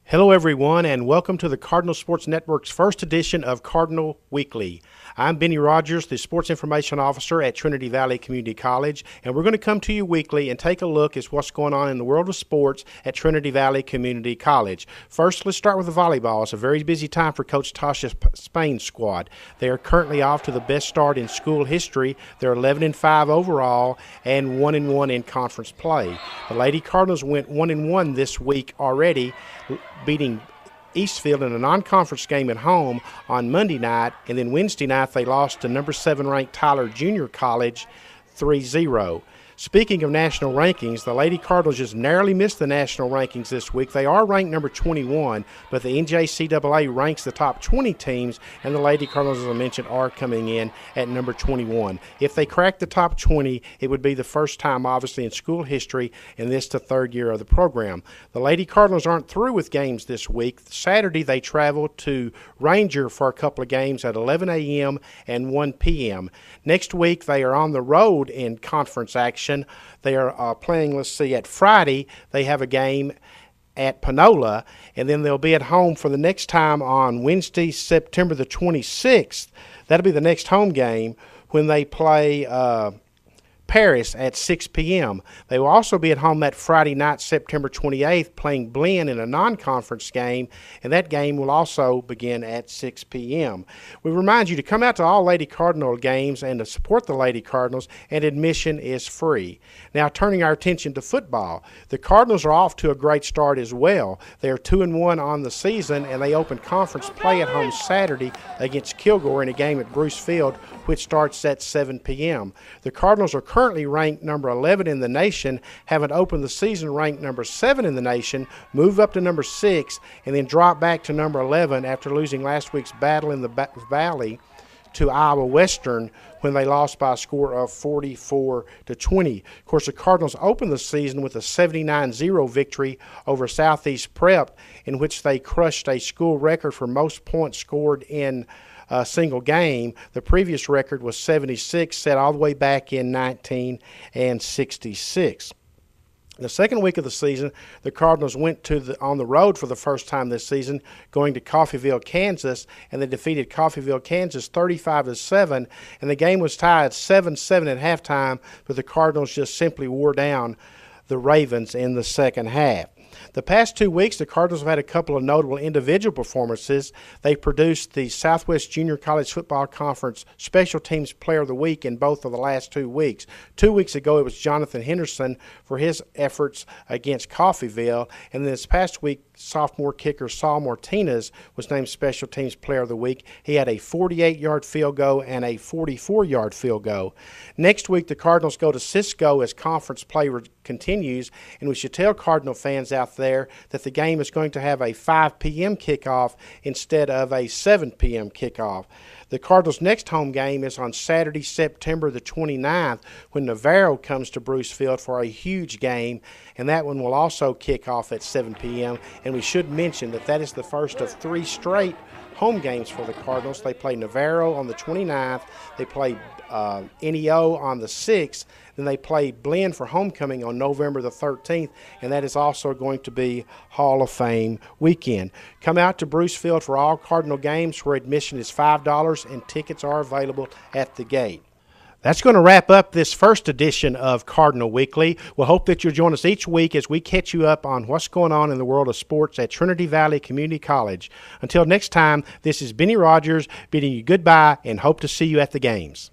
Hello, everyone, and welcome to the Cardinal Sports Network's first edition of Cardinal Weekly. I'm Benny Rogers, the Sports Information Officer at Trinity Valley Community College, and we're going to come to you weekly and take a look at what's going on in the world of sports at Trinity Valley Community College. First, let's start with the volleyball. It's a very busy time for Coach Tasha Spain's squad. They are currently off to the best start in school history. They're 11-5 overall and 1-1 in conference play. The Lady Cardinals went 1-1 this week already, beating Eastfield in a non-conference game at home on Monday night, and then Wednesday night they lost to number 7 ranked Tyler Junior College 3-0. Speaking of national rankings, the Lady Cardinals just narrowly missed the national rankings this week. They are ranked number 21, but the NJCAA ranks the top 20 teams, and the Lady Cardinals, as I mentioned, are coming in at number 21. If they crack the top 20, it would be the first time, obviously, in school history, and this the third year of the program. The Lady Cardinals aren't through with games this week. Saturday, they travel to Ranger for a couple of games at 11 a.m. and 1 p.m. Next week, they are on the road in conference action. They are playing, at Friday, they have a game at Panola, and then they'll be at home for the next time on Wednesday, September the 26th. That'll be the next home game when they play Paris at 6 p.m. They will also be at home that Friday night, September 28th, playing Blinn in a non-conference game, and that game will also begin at 6 p.m. We remind you to come out to all Lady Cardinal games and to support the Lady Cardinals, and admission is free. Now, turning our attention to football, the Cardinals are off to a great start as well. They are 2-1 on the season, and they open conference play at home Saturday against Kilgore in a game at Bruce Field, which starts at 7 p.m. The Cardinals are currently ranked number 11 in the nation, haven't opened the season ranked number 7 in the nation, move up to number 6, and then drop back to number 11 after losing last week's battle in the Valley to Iowa Western when they lost by a score of 44-20. Of course, the Cardinals opened the season with a 79-0 victory over Southeast Prep, in which they crushed a school record for most points scored in a single game. The previous record was 76, set all the way back in 1966. The second week of the season, the Cardinals went on the road for the first time this season, going to Coffeyville, Kansas, and they defeated Coffeyville, Kansas 35-7, and the game was tied 7-7 at halftime, but the Cardinals just simply wore down the Ravens in the second half. The past 2 weeks, the Cardinals have had a couple of notable individual performances. They produced the Southwest Junior College Football Conference Special Teams Player of the Week in both of the last 2 weeks. 2 weeks ago, it was Jonathan Henderson for his efforts against Coffeyville, and this past week, sophomore kicker Saul Martinez was named Special Teams Player of the Week. He had a 48-yard field goal and a 44-yard field goal. Next week, the Cardinals go to Cisco as conference play continues, and we should tell Cardinal fans out there that the game is going to have a 5 p.m. kickoff instead of a 7 p.m. kickoff. The Cardinals' next home game is on Saturday, September the 29th, when Navarro comes to Bruce Field for a huge game, and that one will also kick off at 7 p.m. And we should mention that that is the first of 3 straight home games for the Cardinals. They play Navarro on the 29th, they play NEO on the 6th, then they play Blinn for homecoming on November the 13th, and that is also going to be Hall of Fame weekend. Come out to Bruce Field for all Cardinal games where admission is $5 and tickets are available at the gate. That's going to wrap up this first edition of Cardinal Weekly. We'll hope that you'll join us each week as we catch you up on what's going on in the world of sports at Trinity Valley Community College. Until next time, this is Benny Rogers bidding you goodbye and hope to see you at the games.